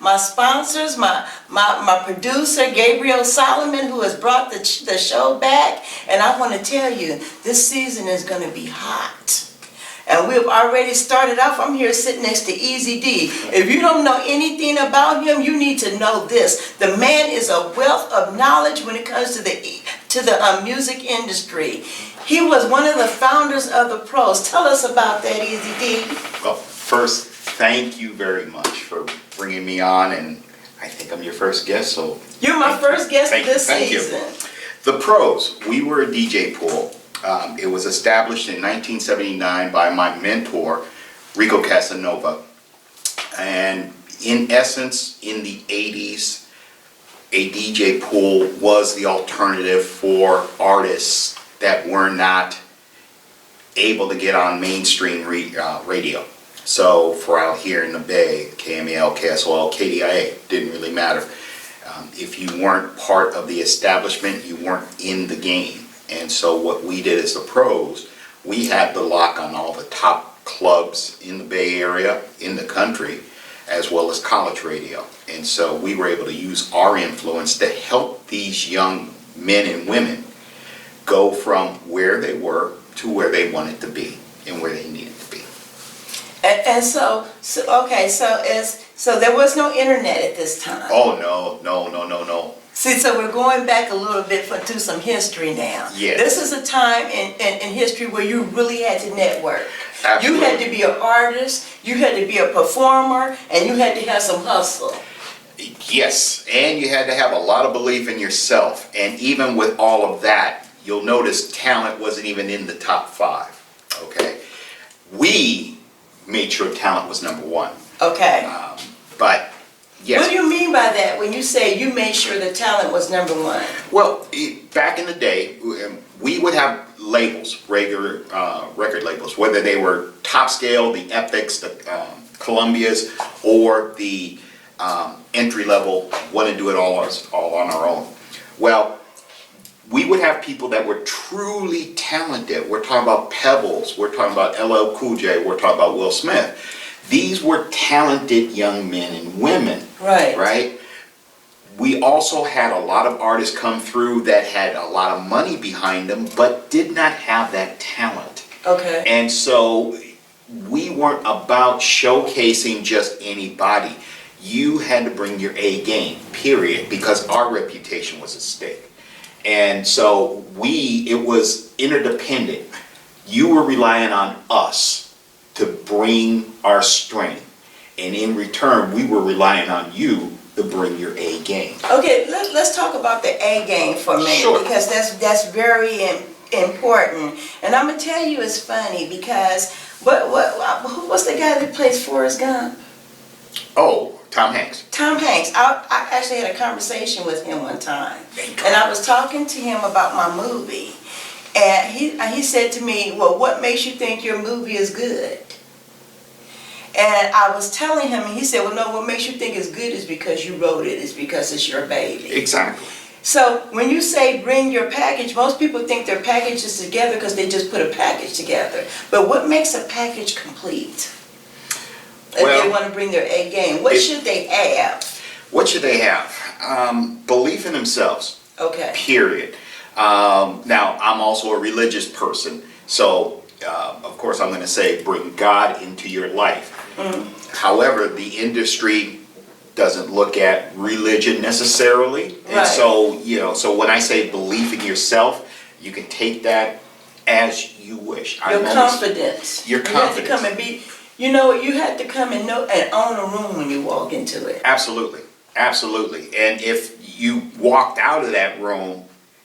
my sponsors, my producer, Gabriel Solomon, who has brought the show back. And I want to tell you, this season is going to be hot. And we've already started off. I'm here sitting next to Easy D. If you don't know anything about him, you need to know this. The man is a wealth of knowledge when it comes to the music industry. He was one of the founders of the Pros. Tell us about that, Easy D. Well, first, thank you very much for bringing me on, and I think I'm your first guest, so... You're my first guest of this season. The Pros, we were a DJ pool. It was established in 1979 by my mentor, Rico Casanova. And in essence, in the 80s, a DJ pool was the alternative for artists that were not able to get on mainstream radio. So for out here in the Bay, KMEL, KSOL, KDIA, didn't really matter. If you weren't part of the establishment, you weren't in the game. And so what we did as the Pros, we had the lock on all the top clubs in the Bay Area, in the country, as well as college radio. And so we were able to use our influence to help these young men and women go from where they were to where they wanted to be and where they needed to be. And so there was no internet at this time. Oh, no. See, so we're going back a little bit to some history now. Yes. This is a time in history where you really had to network. Absolutely. You had to be an artist, you had to be a performer, and you had to have some hustle. Yes, and you had to have a lot of belief in yourself. And even with all of that, you'll notice talent wasn't even in the top 5. Okay? We made sure talent was number 1. Okay. But yes. What do you mean by that when you say you made sure the talent was number 1? Well, back in the day, we would have labels, regular record labels, whether they were Top Scale, the Epics, the Columbias, or the entry level, want to do it all on our own. Well, we would have people that were truly talented. We're talking about Pebbles, we're talking about LL Cool J, we're talking about Will Smith. These were talented young men and women. Right? We also had a lot of artists come through that had a lot of money behind them, but did not have that talent. Okay. And so we weren't about showcasing just anybody. You had to bring your A game, period, because our reputation was at stake. And so it was interdependent. You were relying on us to bring our strength. And in return, we were relying on you to bring your A game. Okay, let's talk about the A game for a minute. Sure. Because that's very important. And I'm gonna tell you, it's funny because what's the guy that plays Forrest Gump? Oh, Tom Hanks. Tom Hanks. I actually had a conversation with him one time, and I was talking to him about my movie, and he said to me, "Well, what makes you think your movie is good?" And I was telling him, and he said, "Well, no, what makes you think it's good is because you wrote it. It's because it's your baby." Exactly. So when you say bring your package, most people think their package is together because they just put a package together. But what makes a package complete? If they want to bring their A game, what should they have? What should they have? Belief in themselves. Okay. Period. Now, I'm also a religious person, so of course I'm going to say bring God into your life. Mm-hmm. However, the industry doesn't look at religion necessarily, and so when I say belief in yourself, you can take that as you wish. Your confidence. Your confidence. You have to come and be. You know, you have to come and know and own a room when you walk into it. Absolutely. And if you walked out of that room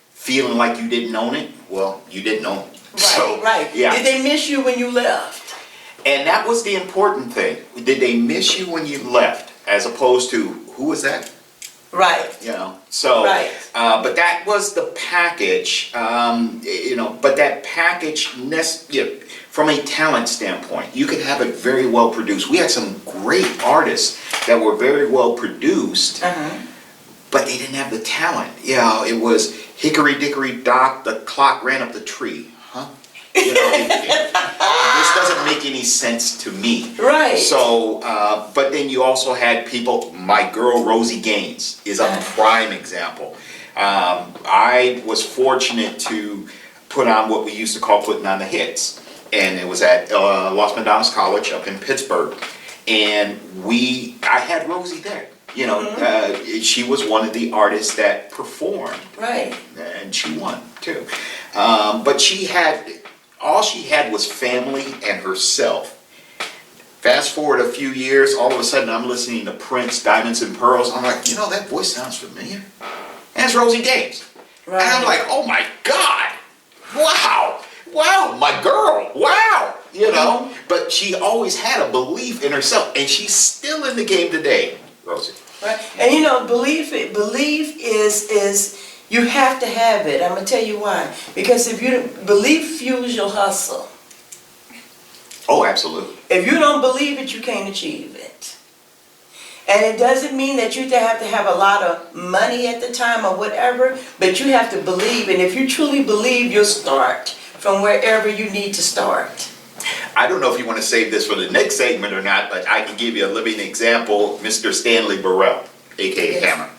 feeling like you didn't own it, well, you didn't own it. Right. Yeah. Did they miss you when you left? And that was the important thing. Did they miss you when you left, as opposed to who was that? Right. So. Right. But that was the package. But that package, from a talent standpoint, you could have it very well produced. We had some great artists that were very well produced, but they didn't have the talent. It was hickory dickory dock, the clock ran up the tree. You know, this doesn't make any sense to me. Right. So, but then you also had people, my girl Rosie Gaines is a prime example. I was fortunate to put on what we used to call putting on the hits. And it was at Los Medanos College up in Pittsburgh. And I had Rosie there. You know, she was one of the artists that performed. Right. And she won too. But all she had was family and herself. Fast forward a few years, all of a sudden I'm listening to Prince, Diamonds and Pearls. I'm like, you know, that voice sounds familiar. And it's Rosie Gaines. Right. And I'm like, oh my God, wow, my girl, wow, you know. But she always had a belief in herself, and she's still in the game today, Rosie. Right. And you know, belief is you have to have it. I'm gonna tell you why. Because if you belief fuels your hustle. Oh, absolutely. If you don't believe it, you can't achieve it. And it doesn't mean that you have to have a lot of money at the time or whatever, but you have to believe. And if you truly believe, you'll start from wherever you need to start. I don't know if you want to save this for the next segment or not, but I can give you a living example. Mr. Stanley Burrell, a.k.a. Hammer.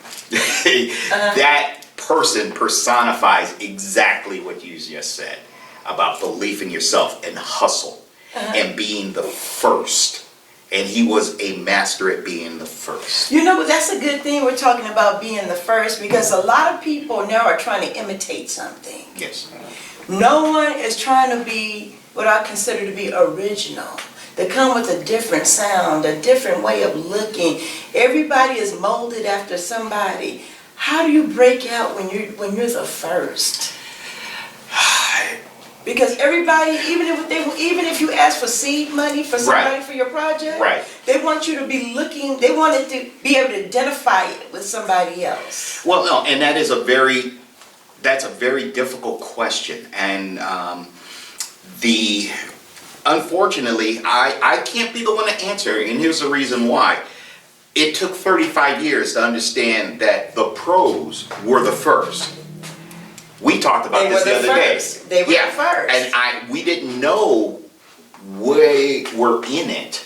That person personifies exactly what you just said about belief in yourself and hustle and being the first. And he was a master at being the first. You know, that's a good thing we're talking about being the first, because a lot of people now are trying to imitate something. Yes. No one is trying to be what I consider to be original. They come with a different sound, a different way of looking. Everybody is molded after somebody. How do you break out when you're the first? Because everybody, even if you ask for seed money for somebody for your project, they want you to be looking. They want it to be able to identify it with somebody else. Well, no, and that's a very difficult question, and unfortunately, I can't be the one to answer, and here's the reason why. It took 35 years to understand that the pros were the first. We talked about this the other day. They were the first. And we didn't know we were in it.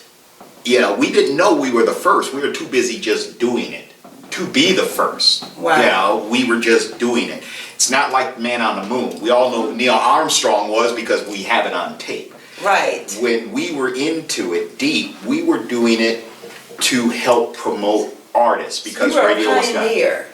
You know, we didn't know we were the first. We were too busy just doing it to be the first. Wow. You know, we were just doing it. It's not like Man on the Moon. We all know who Neil Armstrong was because we have it on tape. Right. When we were into it deep, we were doing it to help promote artists because radio was You were a pioneer.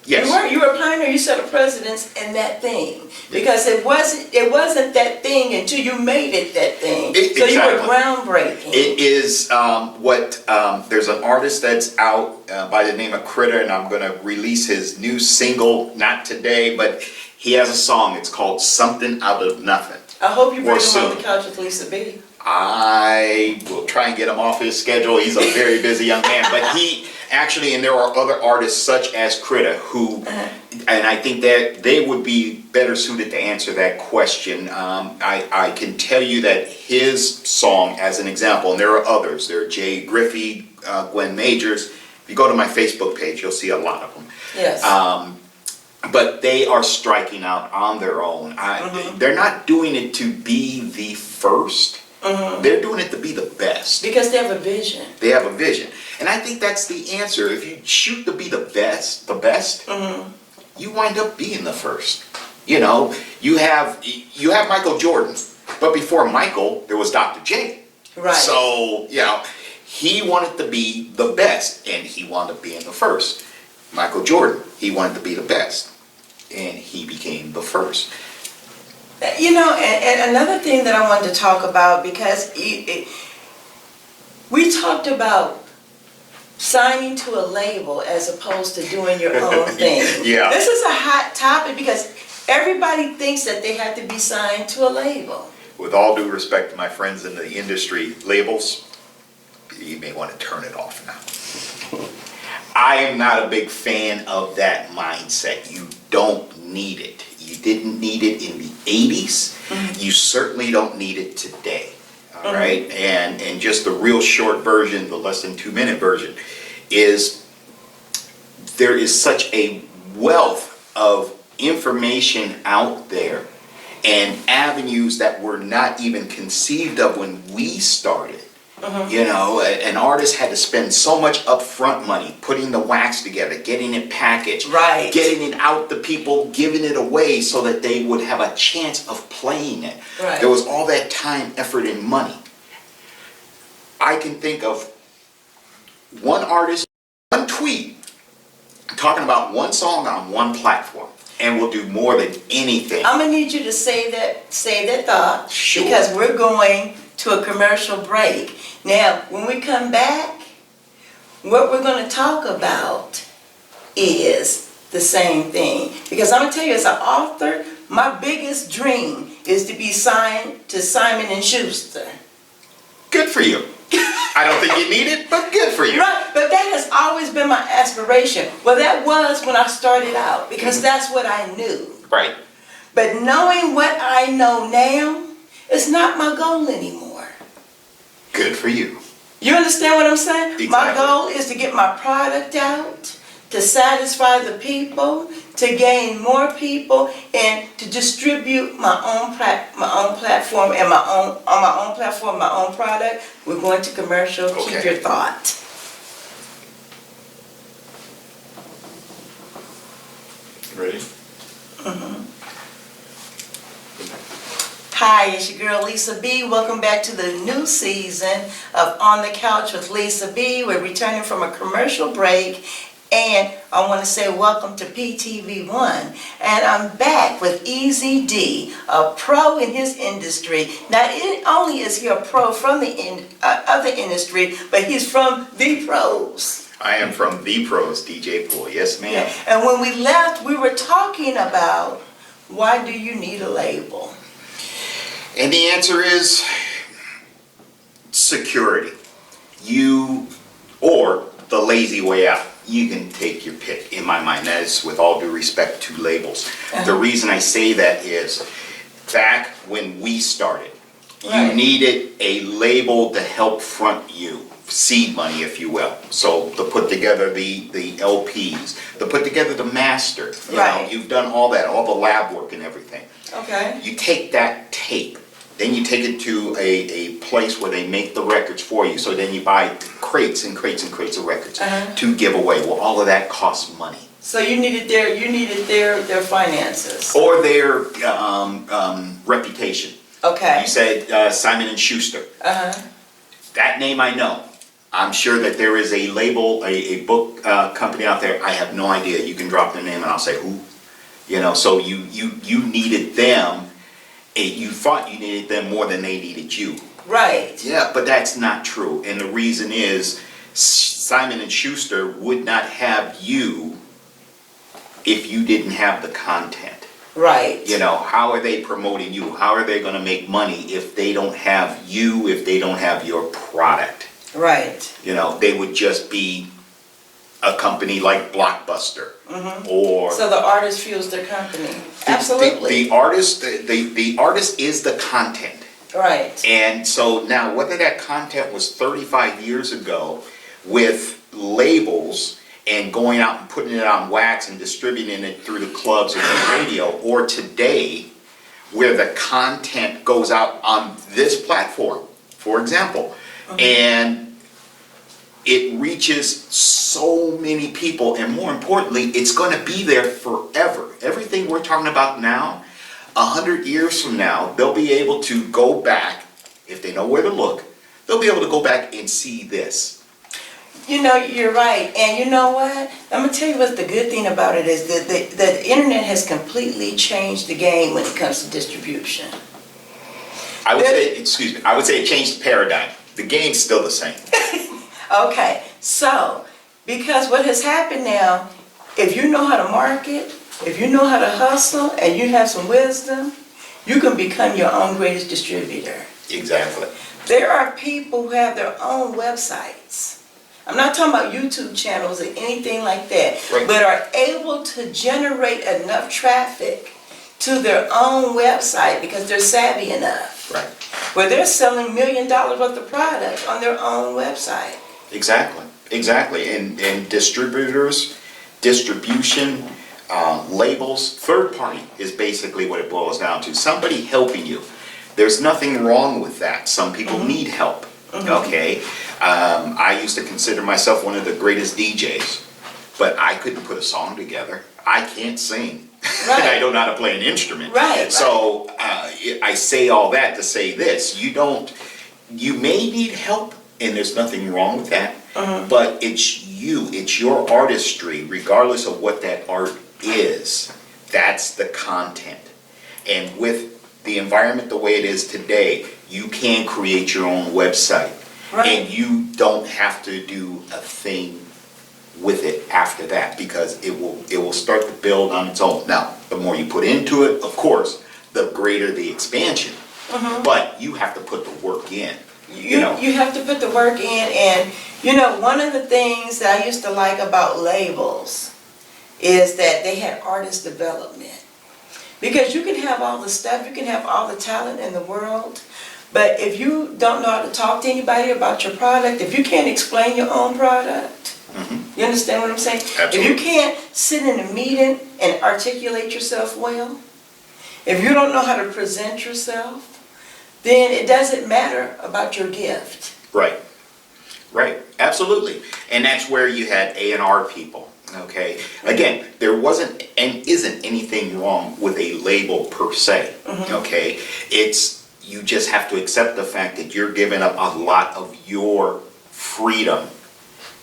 Yes. You were a pioneer. You set a precedence in that thing, because it wasn't that thing until you made it that thing. So you were groundbreaking. It is there's an artist that's out by the name of Critter, and I'm going to release his new single, not today, but he has a song. It's called Something Out of Nothing. I hope you bring him soon. on the couch with Lisa B. I will try and get him off his schedule. He's a very busy young man, but he actually, and there are other artists such as Critter who, and I think that they would be better suited to answer that question. I can tell you that his song, as an example, and there are others. There are Jay Griffey, Gwen Majors. If you go to my Facebook page, you'll see a lot of them. Yes. But they are striking out on their own. They're not doing it to be the first. They're doing it to be the best. Because they have a vision. They have a vision. And I think that's the answer. If you shoot to be the best, you wind up being the first. You know, you have Michael Jordan, but before Michael, there was Dr. J. Right. So, you know, he wanted to be the best, and he wound up being the first. Michael Jordan, he wanted to be the best, and he became the first. You know, and another thing that I wanted to talk about, because we talked about signing to a label as opposed to doing your own thing. Yeah. This is a hot topic because everybody thinks that they have to be signed to a label. With all due respect to my friends in the industry, labels, you may want to turn it off now. I am not a big fan of that mindset. You don't need it. You didn't need it in the 80s. You certainly don't need it today. All right? And just the real short version, the less than 2 minute version, is there is such a wealth of information out there, and avenues that were not even conceived of when we started. You know, an artist had to spend so much upfront money putting the wax together, getting it packaged, Right. getting it out to people, giving it away so that they would have a chance of playing it. Right. There was all that time, effort, and money. I can think of one artist, one tweet, talking about one song on one platform, and will do more than anything. I'm gonna need you to save that thought. Sure. Because we're going to a commercial break. Now, when we come back, what we're gonna talk about is the same thing. Because I'm gonna tell you, as an author, my biggest dream is to be signed to Simon and Schuster. Good for you. I don't think you need it, but good for you. Right, but that has always been my aspiration. Well, that was when I started out, because that's what I knew. Right. But knowing what I know now, it's not my goal anymore. Good for you. You understand what I'm saying? My Exactly. goal is to get my product out, to satisfy the people, to gain more people, and to distribute my own platform and on my own platform, my own product. We're going to commercial. Keep Okay. your thought. Ready? Hi, it's your girl Lisa B. Welcome back to the new season of On the Couch with Lisa B. We're returning from a commercial break, and I want to say welcome to PTV1. And I'm back with Easy D, a pro in his industry. Not only is he a pro from the industry, but he's from the pros. I am from The Pros, DJ Pool. Yes, ma'am. Yeah. And when we left, we were talking about, why do you need a label? And the answer is security. You, or the lazy way out. You can take your pick, in my mind. That is with all due respect to labels. The reason I say that is, back when we started, Right. you needed a label to help front you. Seed money, if you will. So to put together the LPs, to put together the master. You Right. know, you've done all that, all the lab work and everything. Okay. You take that tape, then you take it to a place where they make the records for you. So then you buy crates and crates and crates of records to give away. Well, all of that costs money. So you needed their finances. Or their reputation. Okay. You said Simon and Schuster. That name I know. I'm sure that there is a label, a book company out there. I have no idea. You can drop their name and I'll say who. You know, so you needed them. You thought you needed them more than they needed you. Right. Yeah, but that's not true. And the reason is Simon and Schuster would not have you if you didn't have the content. Right. You know, how are they promoting you? How are they going to make money if they don't have you, if they don't have your product? Right. You know, they would just be a company like Blockbuster. Or So the artist fuels their company. Absolutely. the artist is the content. Right. And so now, whether that content was 35 years ago with labels and going out and putting it on wax and distributing it through the clubs or the radio, or today, where the content goes out on this platform, for example, and it reaches so many people, and more importantly, it's going to be there forever. Everything we're talking about now, 100 years from now, they'll be able to go back, if they know where to look, they'll be able to go back and see this. You know, you're right. And you know what? I'm going to tell you what the good thing about it is that the internet has completely changed the game when it comes to distribution. I would say it changed the paradigm. The game's still the same. Okay, so, because what has happened now, if you know how to market, if you know how to hustle, and you have some wisdom, you can become your own greatest distributor. Exactly. There are people who have their own websites. I'm not talking about YouTube channels or anything like that, Right. but are able to generate enough traffic to their own website because they're savvy enough. Right. Where they're selling $1 million worth of product on their own website. Exactly. And distribution, labels, third party is basically what it boils down to. Somebody helping you. There's nothing wrong with that. Some people need help. Okay? I used to consider myself one of the greatest DJs, but I couldn't put a song together. I can't sing. Right. And I don't know how to play an instrument. Right. So I say all that to say this. You may need help, and there's nothing wrong with that, but it's your artistry, regardless of what that art is. That's the content. And with the environment the way it is today, you can create your own website. Right. And you don't have to do a thing with it after that, because it will start to build on its own. Now, the more you put into it, of course, the greater the expansion. But you have to put the work in. You know. You have to put the work in, and one of the things that I used to like about labels is that they had artist development. Because you can have all the stuff, you can have all the talent in the world, but if you don't know how to talk to anybody about your product, if you can't explain your own product, you understand what I'm saying? Absolutely. If you can't sit in a meeting and articulate yourself well, if you don't know how to present yourself, then it doesn't matter about your gift. Right, right, absolutely. And that's where you had A&R people, okay? Again, there wasn't and isn't anything wrong with a label per se, okay? You just have to accept the fact that you're giving up a lot of your freedom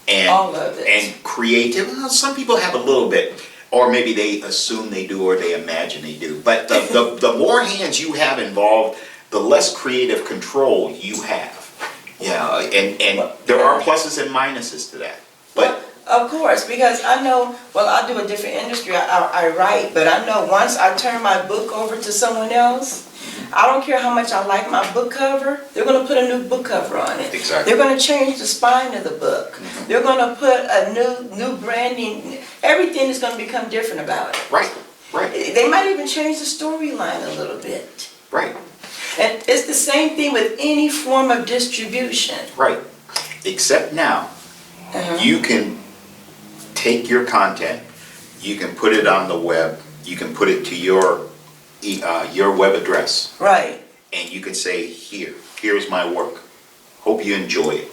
and, All of it. and creative. Well, some people have a little bit, or maybe they assume they do, or they imagine they do. But the more hands you have involved, the less creative control you have. Yeah, and there are pluses and minuses to that. But Of course, because I know, well, I do a different industry, I write, but I know once I turn my book over to someone else, I don't care how much I like my book cover, they're going to put a new book cover on it. Exactly. They're going to change the spine of the book. They're going to put a new branding, everything is going to become different about it. right. They might even change the storyline a little bit. Right. And it's the same thing with any form of distribution. Right. Except now, you can take your content, you can put it on the web, you can put it to your web address, Right. and you can say, here's my work. Hope you enjoy it.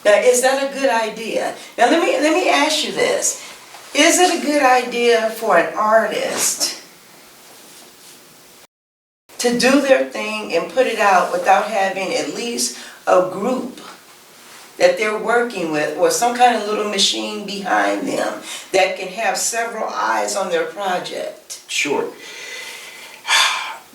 Now, is that a good idea? Now, let me ask you this. Is it a good idea for an artist to do their thing and put it out without having at least a group that they're working with, or some kind of little machine behind them that can have several eyes on their project? Sure.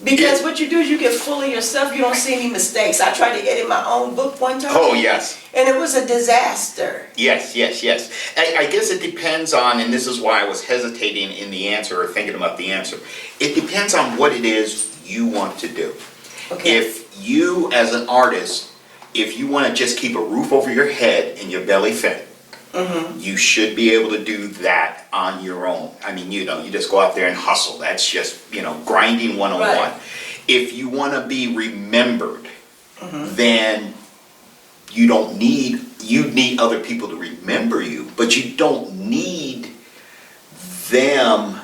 Because what you do is you get full of yourself, you don't see any mistakes. I tried to edit my own book one time. Oh, yes. And it was a disaster. Yes. I guess it depends on, and this is why I was hesitating in the answer, or thinking about the answer. It depends on what it is you want to do. Okay. If you, as an artist, if you want to just keep a roof over your head and your belly fed, you should be able to do that on your own. I mean, you just go out there and hustle. That's just, grinding 101. Right. If you want to be remembered, then you need other people to remember you, but you don't need them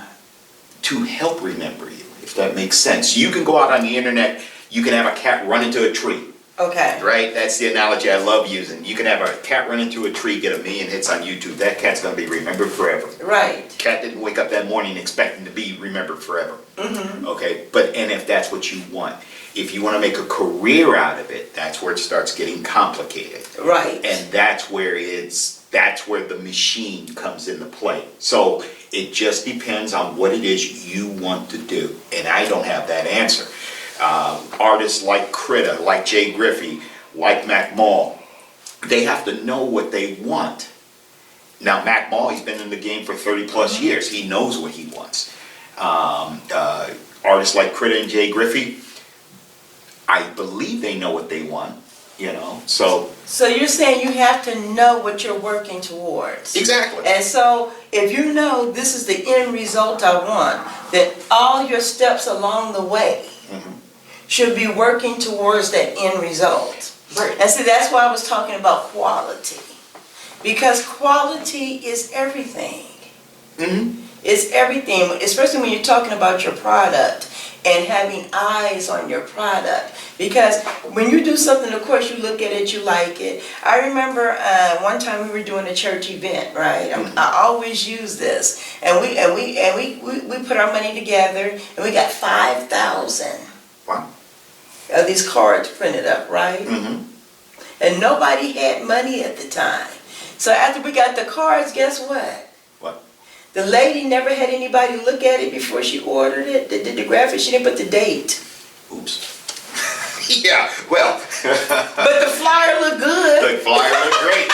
to help remember you, if that makes sense. You can go out on the internet, you can have a cat run into a tree. Okay. Right? That's the analogy I love using. You can have a cat run into a tree, get 1 million hits on YouTube. That cat's going to be remembered forever. Right. Cat didn't wake up that morning expecting to be remembered forever. Okay? And if that's what you want. If you want to make a career out of it, that's where it starts getting complicated. Right. And that's where the machine comes into play. So it just depends on what it is you want to do. And I don't have that answer. Artists like Critta, like Jay Griffey, like Mac Mall, they have to know what they want. Now, Mac Mall, he's been in the game for 30 plus years. He knows what he wants. Artists like Critta and Jay Griffey, I believe they know what they want, so. So you're saying you have to know what you're working towards. Exactly. And so if you know this is the end result I want, that all your steps along the way should be working towards that end result. Right. And see, that's why I was talking about quality. Because quality is everything. It's everything, especially when you're talking about your product and having eyes on your product. Because when you do something, of course, you look at it, you like it. I remember one time we were doing a church event, right? I always use this, and we put our money together, and we got 5,000 Wow. of these cards printed up, right? Mm-hmm. And nobody had money at the time. So after we got the cards, guess what? What? The lady never had anybody look at it before she ordered it. Did the graphic, she didn't put the date. Oops. Yeah, well. But the flyer looked good. The flyer looked great.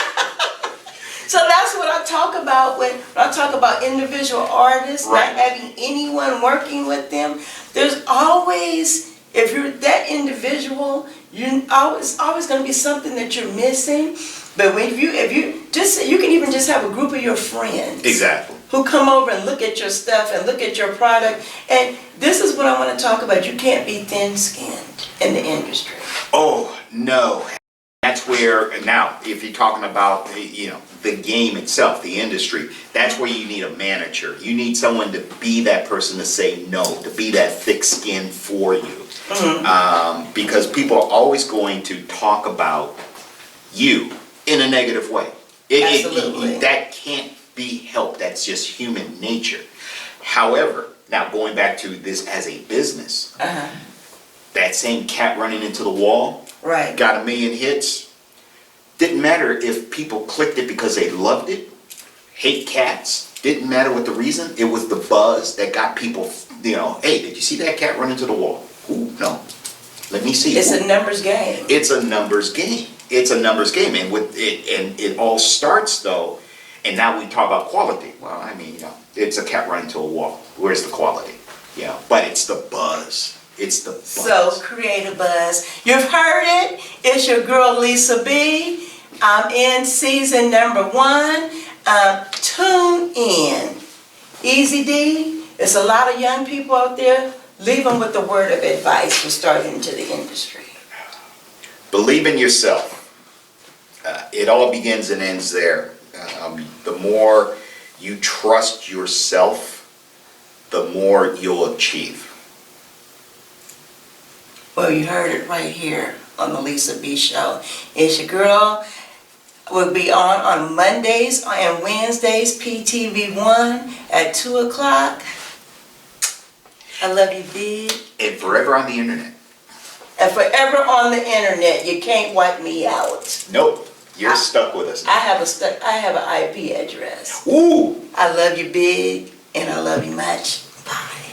So that's what I talk about when I talk about individual artists, Right. not having anyone working with them. There's always, if you're that individual, you're always going to be something that you're missing. But if you just, you can even just have a group of your friends. Exactly. Who come over and look at your stuff and look at your product. And this is what I want to talk about. You can't be thin-skinned in the industry. Oh, no. That's where, now, if you're talking about, the game itself, the industry, that's where you need a manager. You need someone to be that person to say no, to be that thick skin for you. Because people are always going to talk about you in a negative way. Absolutely. That can't be helped. That's just human nature. However, now going back to this as a business, that same cat running into the wall, Right. got 1 million hits. Didn't matter if people clicked it because they loved it. Hate cats. Didn't matter what the reason. It was the buzz that got people, hey, did you see that cat run into the wall? Ooh, no. Let me see. It's Ooh. a numbers game. It's a numbers game. It's a numbers game. And with it, and it all starts though, and now we talk about quality. Well, I mean, it's a cat running into a wall. Where's the quality? But it's the buzz. It's the buzz. So create a buzz. You've heard it. It's your girl Lisa B. I'm in season number 1. Tune in. Easy D. There's a lot of young people out there. Leave them with the word of advice for starting into the industry. Believe in yourself. It all begins and ends there. The more you trust yourself, the more you'll achieve. Well, you heard it right here on the Lisa B Show. It's your girl. We'll be on Mondays and Wednesdays, PTV1 at 2 o'clock. I love you, big. And forever on the internet. And forever on the internet. You can't wipe me out. Nope. You're stuck with us. I have an IP address. Ooh. I love you, big, and I love you much. Bye.